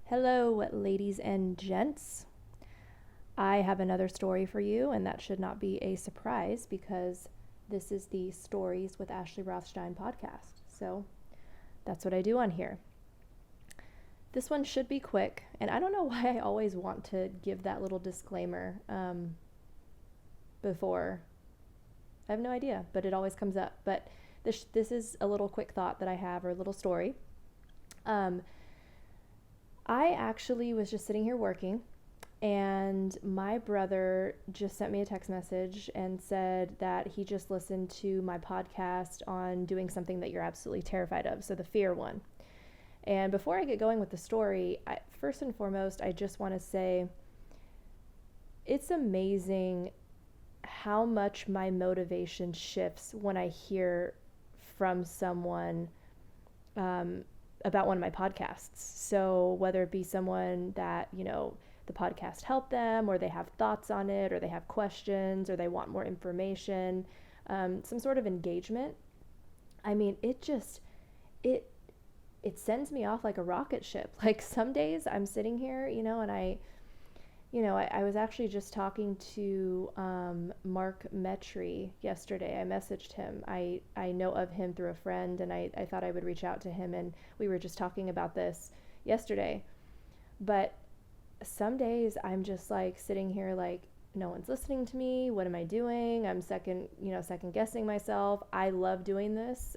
Hello, ladies and gents. I have another story for you, and that should not be a surprise because this is the Stories with Ashley Rothstein podcast. So that's what I do on here. This one should be quick, and I don't know why I always want to give that little disclaimer before. I have no idea, but it always comes up. But this is a little quick thought that I have, or a little story. I actually was just sitting here working, and my brother just sent me a text message and said that he just listened to my podcast on doing something that you're absolutely terrified of, so the fear one. And before I get going with the story, first and foremost, I just want to say it's amazing how much my motivation shifts when I hear from someone about one of my podcasts. So whether it be someone that, the podcast helped them, or they have thoughts on it, or they have questions, or they want more information, some sort of engagement. I mean, it sends me off like a rocket ship. Like some days I'm sitting here, and I was actually just talking to Mark Metry yesterday. I messaged him. I know of him through a friend, and I thought I would reach out to him, and we were just talking about this yesterday. But some days I'm just like sitting here like, no one's listening to me. What am I doing? I'm second guessing myself. I love doing this.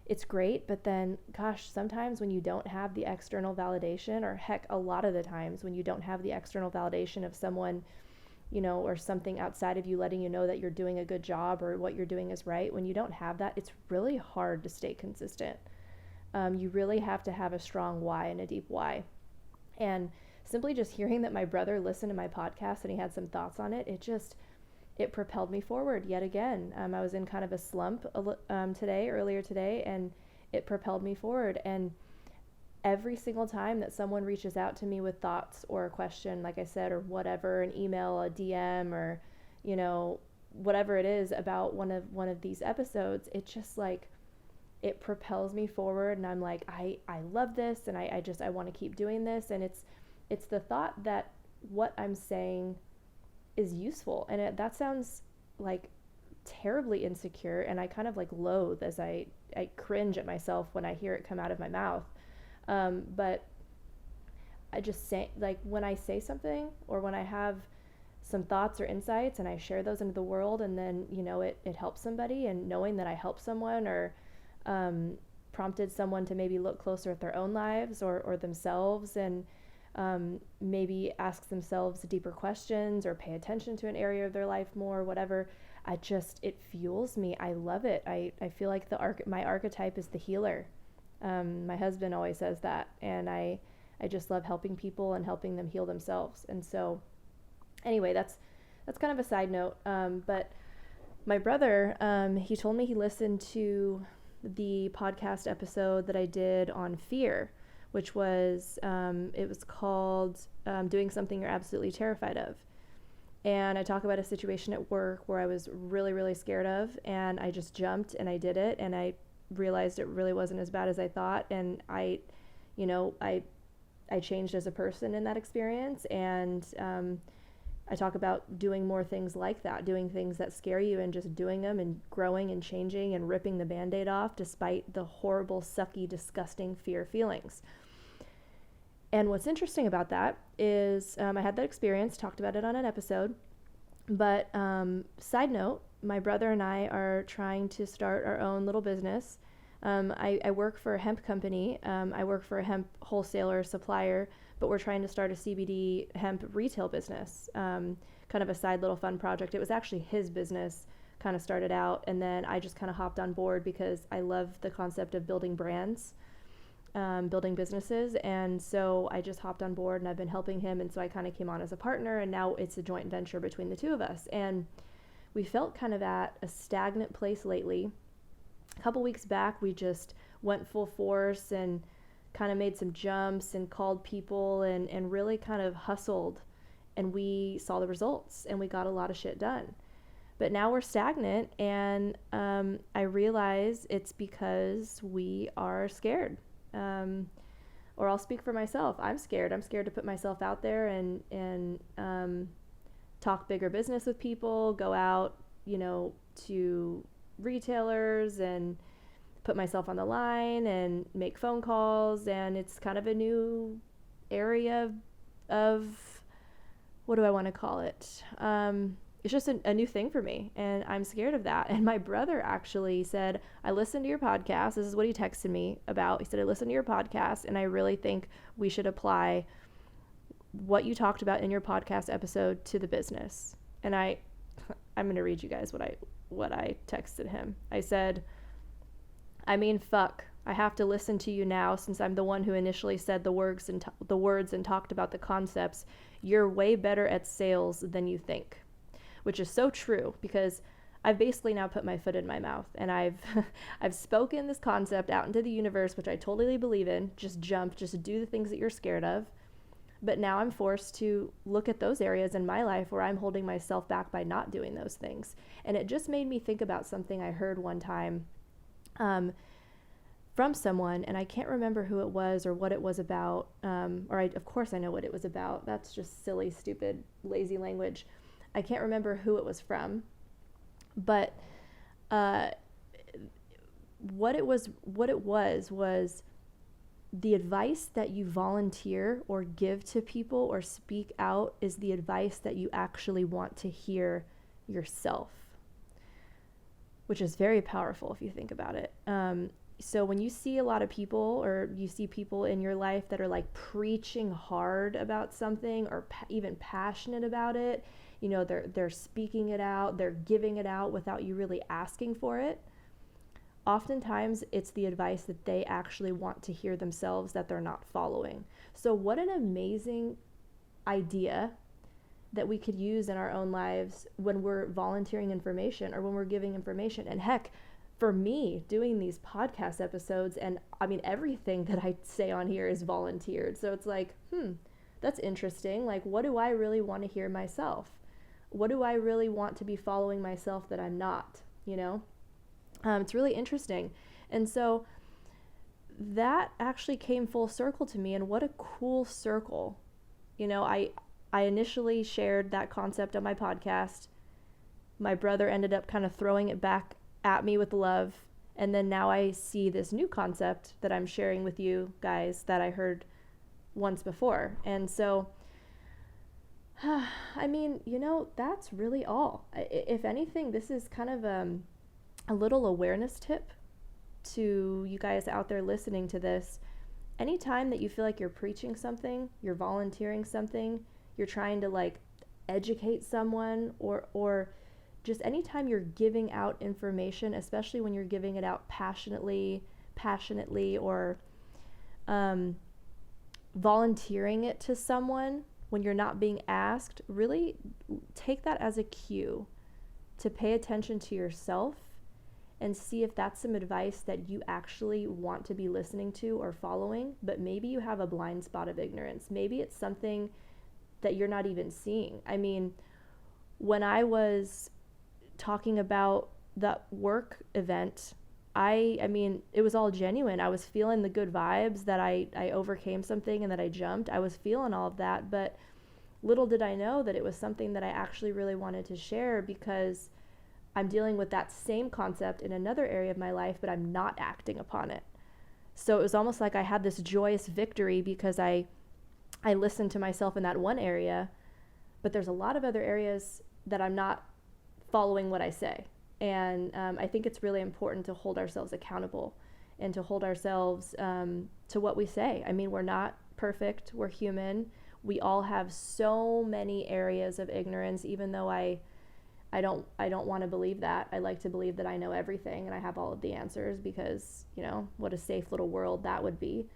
It's great, but then, gosh, sometimes when you don't have the external validation, or heck, a lot of the times when you don't have the external validation of someone, or something outside of you letting you know that you're doing a good job or what you're doing is right, when you don't have that, it's really hard to stay consistent. You really have to have a strong why and a deep why. And simply just hearing that my brother listened to my podcast and he had some thoughts on it, it propelled me forward yet again. I was in kind of a slump earlier today, and it propelled me forward. And every single time that someone reaches out to me with thoughts or a question, like I said, or whatever, an email, a DM, or, whatever it is about one of these episodes, it just like, it propels me forward. And I'm like, I love this, and I want to keep doing this. And it's the thought that what I'm saying is useful, and that sounds like terribly insecure, and I kind of like loathe as I cringe at myself when I hear it come out of my mouth, but I just say, like, when I say something, or when I have some thoughts or insights and I share those into the world, and then it helps somebody, and knowing that I helped someone, or prompted someone to maybe look closer at their own lives, or themselves, and maybe ask themselves deeper questions, or pay attention to an area of their life more, whatever. It fuels me. I love it. I feel like my archetype is the healer. My husband always says that, and I just love helping people and helping them heal themselves. And so anyway, that's kind of a side note. But my brother, he told me he listened to the podcast episode that I did on fear, which was, it was called Doing Something You're Absolutely Terrified of. And I talk about a situation at work where I was really, really scared of, and I just jumped and I did it, and I realized it really wasn't as bad as I thought. And I changed as a person in that experience. And I talk about doing more things like that, doing things that scare you, and just doing them, and growing and changing and ripping the Band-Aid off despite the horrible, sucky, disgusting fear feelings. And what's interesting about that is I had that experience, talked about it on an episode, but side note, my brother and I are trying to start our own little business. I work for a hemp company. I work for a hemp wholesaler supplier, but we're trying to start a CBD hemp retail business, kind of a side little fun project. It was actually his business, kind of started out, and then I just kind of hopped on board because I love the concept of building brands, building businesses. And so I just hopped on board, and I've been helping him. And so I kind of came on as a partner, and now it's a joint venture between the two of us. And we felt kind of at a stagnant place lately. A couple weeks back, we just went full force and kind of made some jumps and called people, and really kind of hustled, and we saw the results, and we got a lot of shit done. But now we're stagnant, and I realize it's because we are scared. or I'll speak for myself. I'm scared. I'm scared to put myself out there and talk bigger business with people, go out, to retailers and put myself on the line and make phone calls. And it's kind of a new area of what do I want to call it? It's just a new thing for me, and I'm scared of that. And my brother actually said, I listened to your podcast. This is what he texted me about. He said, I listened to your podcast, and I really think we should apply what you talked about in your podcast episode to the business. And I'm going to read you guys what I texted him. I said, I mean, fuck. I have to listen to you now since I'm the one who initially said the words and talked about the concepts. You're way better at sales than you think, which is so true because I've basically now put my foot in my mouth and I've spoken this concept out into the universe, which I totally believe in. Just jump, just do the things that you're scared of. But now I'm forced to look at those areas in my life where I'm holding myself back by not doing those things. And it just made me think about something I heard one time from someone, and I can't remember who it was or what it was about, of course I know what it was about. That's just silly, stupid, lazy language. I can't remember who it was from, but what it was the advice that you volunteer or give to people or speak out is the advice that you actually want to hear yourself, which is very powerful if you think about it. So when you see a lot of people or you see people in your life that are like preaching hard about something or even passionate about it, they're speaking it out, they're giving it out without you really asking for it. Oftentimes it's the advice that they actually want to hear themselves that they're not following. So what an amazing idea that we could use in our own lives when we're volunteering information or when we're giving information. And heck, for me, doing these podcast episodes, and I mean, everything that I say on here is volunteered. So it's like, that's interesting. Like, what do I really want to hear myself? What do I really want to be following myself that I'm not, It's really interesting. And so that actually came full circle to me, and what a cool circle. I initially shared that concept on my podcast. My brother ended up kind of throwing it back at me with love. And then now I see this new concept that I'm sharing with you guys that I heard once before. And so, I mean, that's really all. If anything, this is kind of a little awareness tip to you guys out there listening to this. Anytime that you feel like you're preaching something, you're volunteering something, you're trying to like educate someone or just anytime you're giving out information, especially when you're giving it out passionately, or volunteering it to someone when you're not being asked, really take that as a cue to pay attention to yourself and see if that's some advice that you actually want to be listening to or following, but maybe you have a blind spot of ignorance. Maybe it's something that you're not even seeing. I mean, when I was talking about that work event, I mean, it was all genuine. I was feeling the good vibes that I overcame something and that I jumped. I was feeling all of that, but little did I know that it was something that I actually really wanted to share because I'm dealing with that same concept in another area of my life, but I'm not acting upon it. So it was almost like I had this joyous victory because I listened to myself in that one area, but there's a lot of other areas that I'm not following what I say. And I think it's really important to hold ourselves accountable and to hold ourselves to what we say. I mean, we're not perfect. We're human. We all have so many areas of ignorance, even though I don't want to believe that. I like to believe that I know everything and I have all of the answers because, what a safe little world that would be.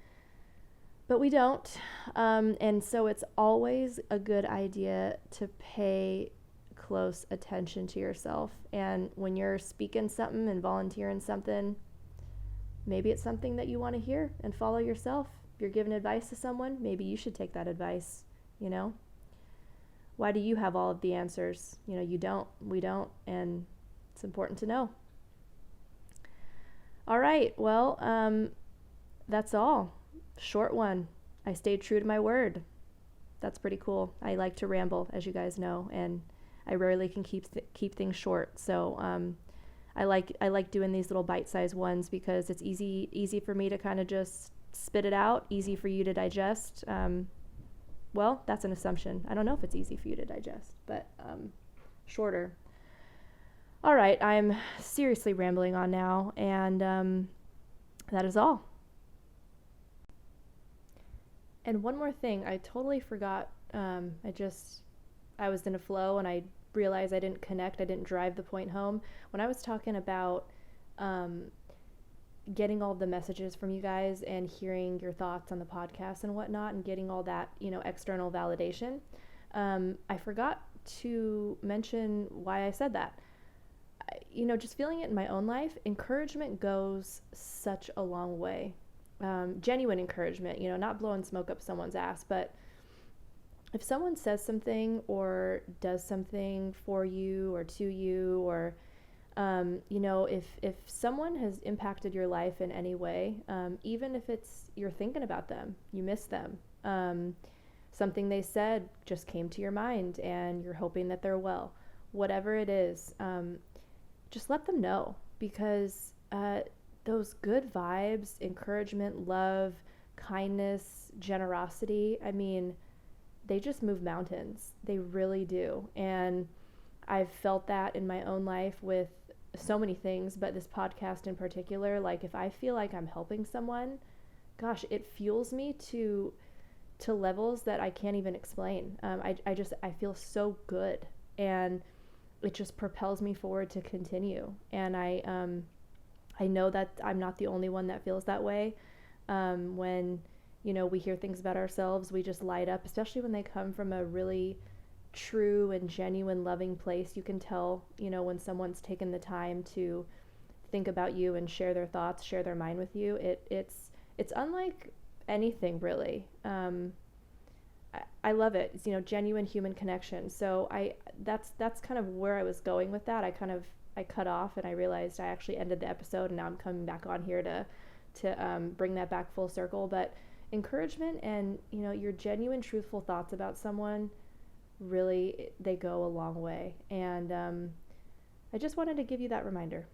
But we don't. And so it's always a good idea to pay close attention to yourself. And when you're speaking something and volunteering something, maybe it's something that you want to hear and follow yourself. If you're giving advice to someone, maybe you should take that advice, Why do you have all of the answers? You don't, we don't, and it's important to know. All right, well, that's all. short one. I stayed true to my word. That's pretty cool. I like to ramble, as you guys know, and I rarely can keep things short. So I like doing these little bite-sized ones because it's easy for me to kind of just spit it out, easy for you to digest. Well, that's an assumption. I don't know if it's easy for you to digest, but shorter. All right, I'm seriously rambling on now, and that is all. And one more thing, I totally forgot. I was in a flow and I realized I didn't connect. I didn't drive the point home. When I was talking about um, getting all the messages from you guys and hearing your thoughts on the podcast and whatnot and getting all that, external validation, I forgot to mention why I said that. Just feeling it in my own life, encouragement goes such a long way. Genuine encouragement, not blowing smoke up someone's ass, but if someone says something or does something for you or to you, or if someone has impacted your life in any way, even if it's you're thinking about them, you miss them, something they said just came to your mind and you're hoping that they're well, whatever it is, just let them know, because those good vibes, encouragement, love, kindness, generosity, I mean, they just move mountains. They really do. And I've felt that in my own life with so many things, but this podcast in particular, like if I feel like I'm helping someone, gosh, it fuels me to levels that I can't even explain. I feel so good, and it just propels me forward to continue. And I know that I'm not the only one that feels that way. When we hear things about ourselves, we just light up, especially when they come from a really true and genuine loving place. You can tell, when someone's taken the time to think about you and share their thoughts, share their mind with you. It's unlike anything, really. I love it. It's, genuine human connection. So that's kind of where I was going with that. I cut off and I realized I actually ended the episode, and now I'm coming back on here to bring that back full circle. But encouragement and, your genuine, truthful thoughts about someone, really, they go a long way. And I just wanted to give you that reminder.